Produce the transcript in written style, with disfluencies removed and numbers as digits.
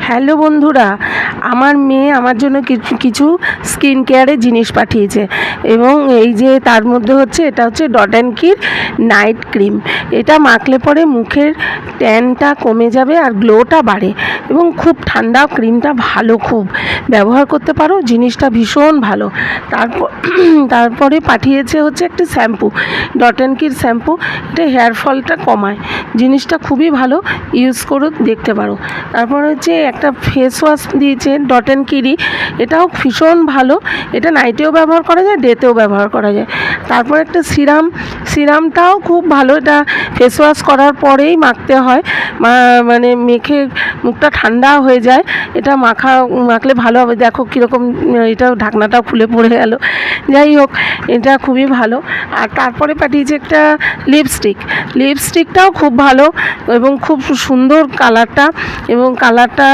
Hello বন্ধুরা, আমার মেয়ে আমার জন্য কিছু স্কিন কেয়ারের জিনিস পাঠিয়েছে এবং এই যে তার মধ্যে এটা হচ্ছে dot and key night cream. এটা মাখলে পরে মুখের ট্যানটা কমে যাবে আর গ্লোটা বাড়ে এবং খুব ঠান্ডা, ক্রিমটা ভালো, খুব ব্যবহার করতে পারো, জিনিসটা ভীষণ ভালো। তারপরে পাঠিয়েছে একটা shampoo, dot and key shampoo. এটা হেয়ার ফলটা কমায়, জিনিসটা খুবই ভালো, ইউজ করে দেখতে পারো। তারপর একটা ফেস ওয়াশ দিয়েছে ডট অ্যান্ড কিরি, এটাও ভীষণ ভালো। এটা নাইটেও ব্যবহার করা যায়, ডেতেও ব্যবহার করা যায়। তারপর একটা সিরামটাও খুব ভালো, এটা ফেস ওয়াশ করার পরেই মাখতে হয়, মানে মেখে মুখটা ঠান্ডা হয়ে যায়। এটা মাখলে ভালো হবে। দেখো কীরকম, এটাও ঢাকনাটাও খুলে পড়ে গেল। যাই হোক, এটা খুবই ভালো। আর তারপরে পাঠিয়েছে একটা লিপস্টিকটাও খুব ভালো এবং খুব সুন্দর কালারটা, এবং কালারটা